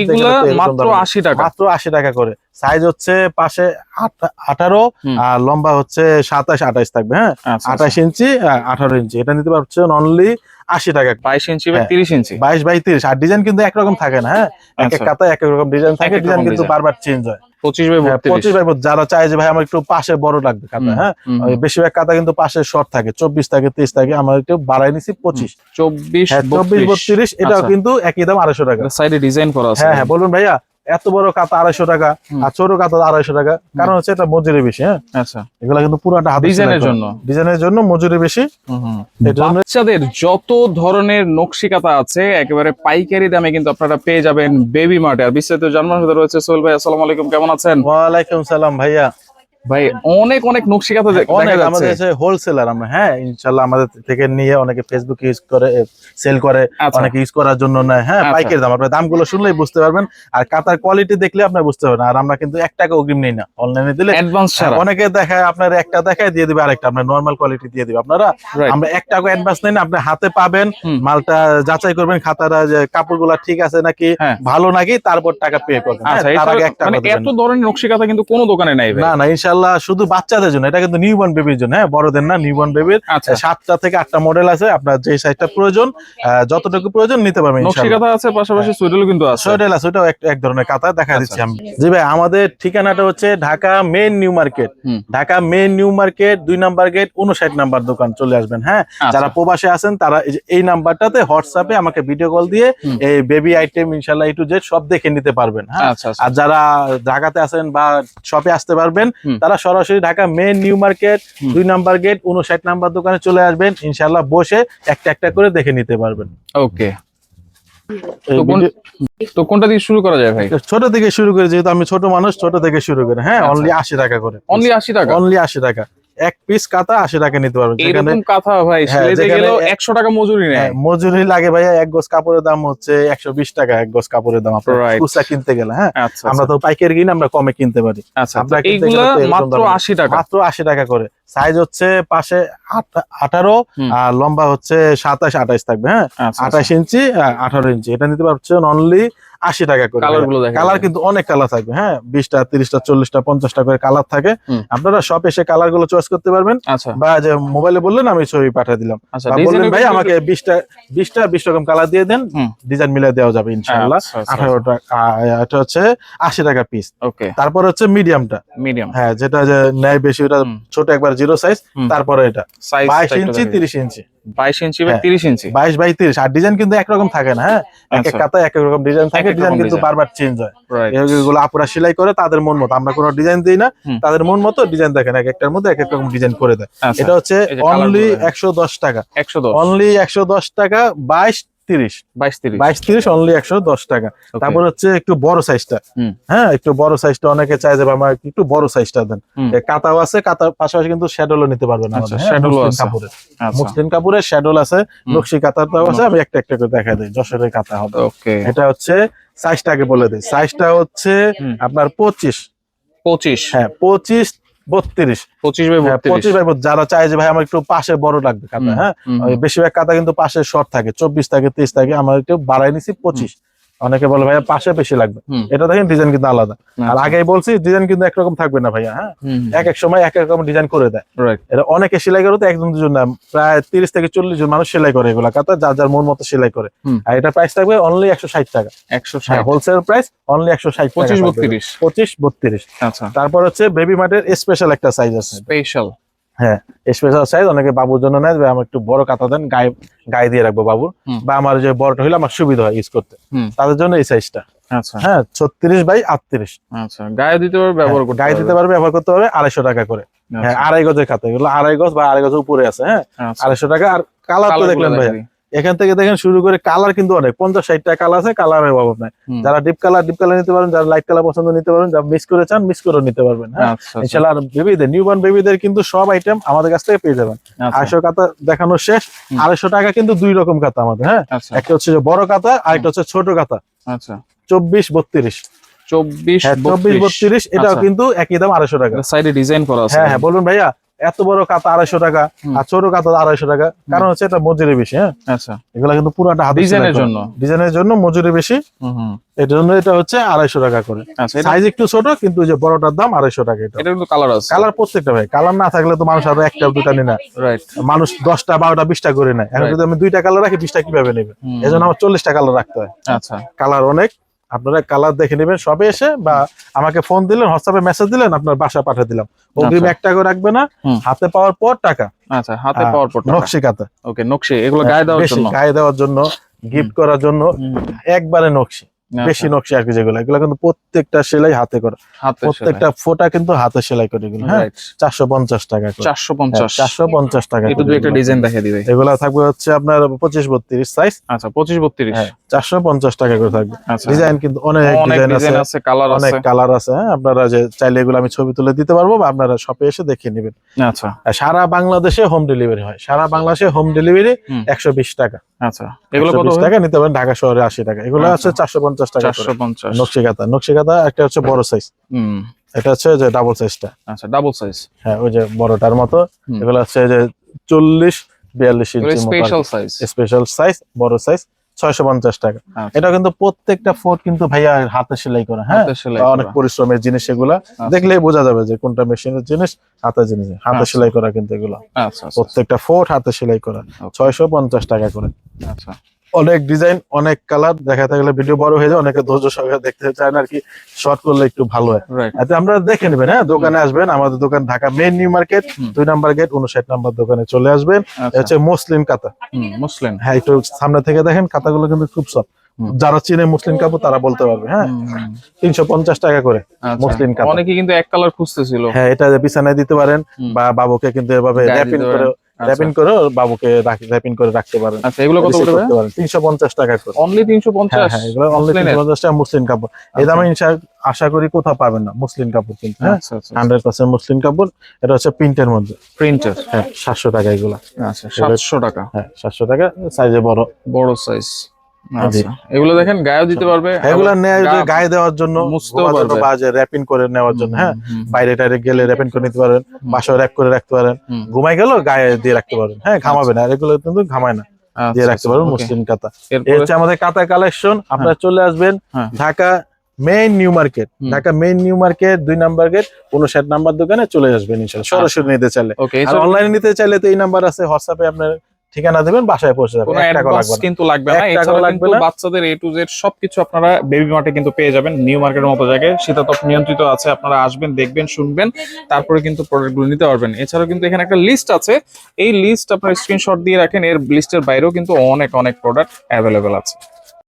এগুলা মাত্র 80 টাকা, মাত্র 80 টাকা করে। সাইজ হচ্ছে পাশে 18 আর লম্বা হচ্ছে 27-28 থাকবে। হ্যাঁ, 28 ইঞ্চি 18 ইঞ্চি। এটা নিতে পারছেন অনলি 80 টাকা। 22 ইঞ্চি বা 30 ইঞ্চি, 22/30। আর ডিজাইন কিন্তু একরকম থাকে না। হ্যাঁ, এক এক কাতায় এক এক রকম ডিজাইন থাকে, ডিজাইন কিন্তু বারবার চেঞ্জ হয়। 25/32। যারা চায় যে ভাই আমার একটু পাশে বড় লাগবে কাতা, হ্যাঁ, বেশিরভাগ কাতা কিন্তু পাশে শর্ট থাকে, 24 থাকে, 23 থাকে, আমার একটু বাড়াই নিছি 25, 24/32। এটাও কিন্তু একই দাম 250 টাকা। সাইডে ডিজাইন করা আছে। হ্যাঁ, বলুন ভাইয়া এত বড় কাতা 250 টাকা আর ছোট কাতা 250 টাকা, কারণ হচ্ছে এটা মজুরি বেশি। হ্যাঁ, আচ্ছা, এগুলা কিন্তু পুরাটা ডিজাইনের জন্য মজুরি বেশি। বাচ্চাদের যত ধরনের নকশি কাতা আছে একেবারে পাইকারি দামে কিন্তু আপনারা পেয়ে যাবেন বেবি মার্টে। আর বিস্তারিত জানার সাথে রয়েছে সোহেল ভাই। আসসালামু আলাইকুম, কেমন আছেন? ওয়ালাইকুম সালাম ভাইয়া। ভাই অনেক অনেক নকশি কাতা দেখা যাচ্ছে। আমাদের কাছে হোলসেলার আমরা, হ্যাঁ, ইনশাআল্লাহ আমাদের থেকে নিয়ে অনেকে ফেসবুক ইউজ করে, সেল করে, অনেকে ইউজ করার জন্য নেয়। হ্যাঁ, পাইকারি দাম। আপনার দামগুলো শুনলেই বুঝতে পারবেন, আর কাতার কোয়ালিটি দেখলে আপনি বুঝতে পারবেন। আর আমরা কিন্তু 1 টাকা অগ্রিম নেই না, অনলাইনে দিলে অ্যাডভান্স ছাড়া। অনেকে দেখায় আপনার একটা দেখায় দিয়ে দিবে আরেকটা, আপনার নরমাল কোয়ালিটি দিয়ে দিবে আপনারা। আমরা 1 টাকা অ্যাডভান্স নেই না, আপনি হাতে পাবেন, মালটা যাচাই করবেন, খাতাটা যে কাপড়গুলো ঠিক আছে নাকি, ভালো নাকি, তারপর টাকা পে করবেন। এত ধরনের নকশি কাতা কিন্তু কোনো দোকানে নাই না না, ইনশাআল্লাহ শুধু বাচ্চাদের জন্য। এটা কিন্তু নিউবর্ন বেবির জন্য, হ্যাঁ, বড়দের না, নিউবর্ন বেবির। 7টা থেকে 8টা মডেল আছে, আপনার যে সাইজটা প্রয়োজন, যতটুকু প্রয়োজন নিতে পারবেন। নকশি কাতা আছে, পাশাপাশি সুইডেলও কিন্তু আছে। সুইডেল আছে, ওটাও এক ধরনের কাতা দেখা দিচ্ছি আমি। জি ভাই, আমাদের ঠিকানাটা হচ্ছে Dhaka main new market. Dhaka main new market 2 number gate, 59 number দোকান চলে আসবেন। হ্যাঁ, যারা প্রবাসে আছেন তারা এই নাম্বারটাতে হোয়াটসঅ্যাপে আমাকে ভিডিও কল দিয়ে এই বেবি আইটেম ইনশাআল্লাহ A to Z সব দেখে নিতে পারবেন। হ্যাঁ, আর যারা ঢাকাতে আছেন বা শপে আসতে পারবেন, তারা সরাসরি Dhaka main new market 2 number gate 59 number দোকানে চলে আসবেন। ইনশাআল্লাহ বসে একটা একটা করে দেখে নিতে পারবেন। ওকে, তো কোনটা দিয়ে শুরু করা যায় ভাই? ছোট থেকে শুরু করে, যেহেতু আমি ছোট মানুষ, ছোট থেকে শুরু করে। হ্যাঁ, অনলি 80 টাকা করে। অনলি 80 টাকা? অনলি 80 টাকা। এক পিস কাতা 80 টাকা নিতে পারবেন। এরকম কাঁথা ভাই সেলাইতে গেলেও 100 টাকা মজুরি নেয়। মজুরি লাগে ভাইয়া। 1 গজ কাপড়ের দাম হচ্ছে 120 টাকা। 1 গজ কাপড়ের দাম আপনার খুচরা কিনতে গেলে। হ্যাঁ, আমরা তো পাইকারি কিনে আমরা কমে কিনতে পারি। আপনারা এইগুলা মাত্র 80 টাকা, মাত্র 80 টাকা করে। সাইজ হচ্ছে পাশে 18 আর লম্বা হচ্ছে 27-28 থাকবে। হ্যাঁ, 28 ইঞ্চি 18 ইঞ্চি। এটা নিতে পারছেন অনলি 80 টাকা করে। কালার কিন্তু অনেক কালার থাকবে। হ্যাঁ, 20টা 30টা 40টা 50টা করে কালার থাকে। আপনারা সব এসে কালার গুলো চয়েস করতে পারবেন, বা যে মোবাইলে বললেন আমি ছবি পাঠিয়ে দিলাম, বললেন ভাই আমাকে 20 রকম কালার দিয়ে দেন, ডিজাইন মিলিয়ে দেওয়া যাবে ইনশাআল্লাহ। 18 টাকা। এটা হচ্ছে 80 টাকা পিস। ওকে, তারপর হচ্ছে মিডিয়াম, হ্যাঁ, যেটা যে নেয় বেশি, ওটা ছোট একবার 0 সাইজ। তারপরে এটা 22 ইঞ্চি 30 ইঞ্চি। 22 ইঞ্চি বা 30 ইঞ্চি, 22/30। আর ডিজাইন কিন্তু একরকম থাকে না। হ্যাঁ, এক এক কাতায় এক এক রকম ডিজাইন থাকে, ডিজাইন কিন্তু বারবার চেঞ্জ হয়। এগুলো আপুরা সেলাই করে তাদের মন মতো, আমরা কোনো ডিজাইন দিই না, তাদের মন মতো ডিজাইন দেখেন, এক একটার মধ্যে এক এক রকম ডিজাইন করে দেয়। এটা হচ্ছে অনলি 110 টাকা। অনলি 110 টাকা। 22-30 অনলি 110 টাকা। তারপর হচ্ছে একটু বড় সাইজটা। হ্যাঁ, একটু বড় সাইজটা অনেকে চাই যে আমার একটু বড় সাইজটা দেন। কাতাও আছে, কাতার পাশাপাশি কিন্তু শ্যাডোলও নিতে পারবেন আমাদের। মুসলিম কাপড়ের শ্যাডোল আছে, নকশি কাতারটাও আছে। আমি একটা একটা করে দেখা দিই। যশোরের কাতা হবে। এটা হচ্ছে সাইজটাকে বলে দিই। সাইজটা হচ্ছে আপনার 25। হ্যাঁ, 25/32। যারা চায় যে ভাই আমার একটু পাশে বড় লাগবে কাতা, হ্যাঁ, বেশিরভাগ কাতা কিন্তু পাশে শর্ট থাকে, 24 থাকে, 23 থাকে, আমার একটু বাড়াই নিছি 25। অনেকে বলে ভাইয়া পাশে বেশি লাগবে। এটা দেখেন ডিজাইন কিন্তু আলাদা। আর আগেই বলছি ডিজাইন কিন্তু একরকম থাকবে না ভাইয়া। হ্যাঁ, এক এক সময় এক এক রকম ডিজাইন করে দেয়। এটা অনেকে সেলাই করে, তো 1-2 জন না, প্রায় 30 থেকে 40 জন মানুষ সেলাই করে এগুলা কাতা, যার যার মন মতো সেলাই করে। আর এটা প্রাইস থাকবে অনলি 160 টাকা। 160 হোলসেল প্রাইস, অনলি 160 টাকা। 25-32। আচ্ছা, তারপর হচ্ছে বেবি মার্টের স্পেশাল একটা সাইজ আছে। হ্যাঁ, স্পেশাল সাইজ। অনেকে বাবুর জন্য নেয়, আমার একটু বড় কাতা দেন, গায়ে দিয়ে রাখবো বাবুর, বা আমার যে বড়টা হইলে আমার সুবিধা হয় ইউজ করতে, তাদের জন্য এই সাইজটা। হ্যাঁ, 36/38। আচ্ছা, গায়ে দিতে পারবে, ব্যবহার করতে ব্যবহার করতে পারবে। 250 টাকা করে। হ্যাঁ, 2.5 গজের খাতা, এগুলো 2.5 গজ বা 2.5 গজের উপরে আছে। হ্যাঁ, 250 টাকা। আর কালার তো দেখলেন ভাইয়া, এখান থেকে দেখেন শুরু করে কালার কিন্তু অনেক, 50-60 টাকা কালার আছে, কালারের অভাব নাই। যারা ডিপ কালার নিতে পারেন, যারা লাইট কালার পছন্দ নিতে পারেন, যারা মিক্স করে চান মিক্স করে নিতে পারবেন। হ্যাঁ, ইনশাআল্লাহ। আর বেবিদের, নিউবর্ন বেবিদের কিন্তু সব আইটেম আমাদের কাছ থেকে পেয়ে যাবেন। 250 কাতা দেখানো শেষ। 250 টাকা কিন্তু 2 রকম কাতা আমাদের। হ্যাঁ, একটা হচ্ছে যে বড় কাতা, আর একটা হচ্ছে ছোট কাতা। 24-32। 24-32। এটাও কিন্তু একই দাম 250 টাকা। সাইডে ডিজাইন করা আছে। হ্যাঁ, বলুন ভাইয়া এত বড় কাতা 250 টাকা আর ছোট কাতা 250 টাকা, কারণ হচ্ছে এটা মজুরি বেশি। হ্যাঁ, আচ্ছা, এগুলা কিন্তু পুরাটা হাতে ডিজাইনের জন্য, ডিজাইনের জন্য মজুরি বেশি, এর জন্য এটা হচ্ছে 250 টাকা করে। আচ্ছা, সাইজ একটু ছোট, কিন্তু ওই যে বড়টার দাম 250 টাকা। এটা কিন্তু কালার আছে, কালার প্রত্যেকটা ভাই, কালার না থাকলে তো মানুষ আরো একটা দুটা নিয়ে নেয়, রাইট, মানুষ 10টা 12টা 20টা করে নেয়। এখন যদি আমি 2টা কালার রাখি 20টা কিভাবে নেবে? এজন্য আমার 40টা কালার রাখতে হয়। আচ্ছা, কালার অনেক, আপনারা কালার দেখে নেবেন সবে এসে, বা আমাকে ফোন দিলেন, হোয়াটসঅ্যাপে মেসেজ দিলেন, আপনার বাসা পাঠিয়ে দিলাম। অগ্রিম 1 টাকা রাখবে না, হাতে পাওয়ার পর টাকা। আচ্ছা, হাতে পাওয়ার পর টাকা। নকশি কাতা, ওকে, নকশি এগুলো গায়ে দেওয়ার জন্য, গায়ে দেওয়ার জন্য, গিফট করার জন্য, একবারে নকশি, বেশি নকশি আর কি। যেগুলো এগুলো কিন্তু প্রত্যেকটা সেলাই হাতে করা, প্রত্যেকটা ফোঁটা কিন্তু হাতে সেলাই করে। এগুলো হ্যাঁ 450 টাকা করে। 450 টাকা। একটু দুই একটা ডিজাইন দেখিয়ে দিবে। এগুলা থাকবে হচ্ছে আপনার 25-32 সাইজ। আচ্ছা, 25-32, 450 টাকা করে থাকবে। ডিজাইন কিন্তু অনেক ডিজাইন আছে, কালার আছে, অনেক কালার আছে। হ্যাঁ, আপনারা যে চাইলে এগুলো আমি ছবি তুলে দিতে পারবো, বা আপনারা শপে এসে দেখে নেবেন। আচ্ছা, সারা বাংলাদেশে হোম ডেলিভারি হয়, সারা বাংলাদেশে হোম ডেলিভারি 120 টাকা। আচ্ছা, এগুলো কত টাকা নিতে পারেন, ঢাকা শহরে 80 টাকা। এগুলো আছে 450 টাকা। 450 নকশি কাতা একটা হচ্ছে বড় সাইজ, এটা হচ্ছে যে ডাবল সাইজটা। আচ্ছা, ডাবল সাইজ, হ্যাঁ ওই যে বড়টার মতো। এগুলো হচ্ছে যে 40-42 ইঞ্চি স্পেশাল সাইজ, বড় সাইজ, 650 টাকা। এটা কিন্তু প্রত্যেকটা ফোট কিন্তু ভাইয়া হাতে সেলাই করা। হ্যাঁ, অনেক পরিশ্রমের জিনিস, এগুলা দেখলেই বোঝা যাবে যে কোনটা মেশিনের জিনিস, হাতের জিনিস। হাতে সেলাই করা কিন্তু এগুলো, প্রত্যেকটা ফোট হাতে সেলাই করা, 650 টাকা করে। আচ্ছা, অনেক ডিজাইন, অনেক কালার, দেখাতে গেলে ভিডিও বড় হয়ে যায়, অনেকে ধৈর্য সহকারে দেখতে চায় না আর কি, শর্ট করলে একটু ভালো হয়। এতে আমরা দেখে নেবেন। হ্যাঁ, দোকানে আসবেন, আমাদের দোকান Dhaka main new market 2 number gate 59 number দোকানে চলে আসবেন। হচ্ছে মুসলিম কাতা, মুসলিম। হ্যাঁ, একটু সামনে থেকে দেখেন, কাতাগুলো কিন্তু খুব সফট। যারা চিনে মুসলিম কাপড় তারা বলতে পারবে। হ্যাঁ, 350 টাকা করে মুসলিম কাপড়। অনেকে কিন্তু এক কালার খুঁজতেছিল। হ্যাঁ, এটা বিছানায় দিতে পারেন, বা বাবুকে কিন্তু এভাবে র‍্যাপিং করে বাবুকে র‍্যাপিং করে রাখতে পারেন। আচ্ছা, এগুলো কত করে? 350 টাকা করে। অনলি 350? হ্যাঁ, এগুলো অনলি 350 টাকা মুসলিম কাপড়। এই দামে আশা করি কোথাও পাবেন না মুসলিম কাপড় কিন্তু। হ্যাঁ, 100% মুসলিম কাপড়। এটা হচ্ছে প্রিন্টের মধ্যে, প্রিন্টার। হ্যাঁ, 700 টাকা এগুলা। আচ্ছা, 700 টাকা। হ্যাঁ, 700 টাকা, সাইজে বড় সাইজ। আচ্ছা, এগুলো দেখেন গায়ে দিতে পারবে, এগুলা গায়ে দেওয়ার জন্য, বা যে র‍্যাপিং করে নেওয়ার জন্য। হ্যাঁ, বাইরে টাইরে গেলে র‍্যাপিং করে নিতে পারেন, বাসায় র‍্যাপ করে রাখতে পারেন, ঘুমাই গেল গায়ে দিয়ে রাখতে পারেন। হ্যাঁ, ঘামাবে না, এগুলো কিন্তু ঘামায় না, দিয়ে রাখতে পারবেন। মুসলিম কাতা, এই হচ্ছে আমাদের কাতা কালেকশন। আপনারা চলে আসবেন Dhaka main new market, 2 number gate 59 number দোকানে চলে আসবেন ইনশাআল্লাহ। সরাসরি নিতে চাইলে, আর অনলাইনে নিতে চাইলে তো এই নাম্বার আছে, হোয়াটসঅ্যাপে আপনার ঠিকানা দিবেন, বাসায় পৌঁছে যাবে। কোনো অ্যাডভান্স কিন্তু লাগবে না। এছাড়া কিন্তু বাচ্চাদের A to Z সবকিছু আপনারা বেবি মার্টে কিন্তু পেয়ে যাবেন, নিউ মার্কেটের মতো জায়গায়। শীতাতপ নিয়ন্ত্রিত আছে, আপনারা আসবেন, দেখবেন, শুনবেন, তারপরে কিন্তু প্রোডাক্টগুলো নিতে পারবেন। এছাড়াও কিন্তু এখানে একটা লিস্ট আছে, এই লিস্ট আপনারা স্ক্রিনশট দিয়ে রাখেন। এর লিস্টের বাইরেও কিন্তু অনেক প্রোডাক্ট অ্যাভেলেবেল আছে।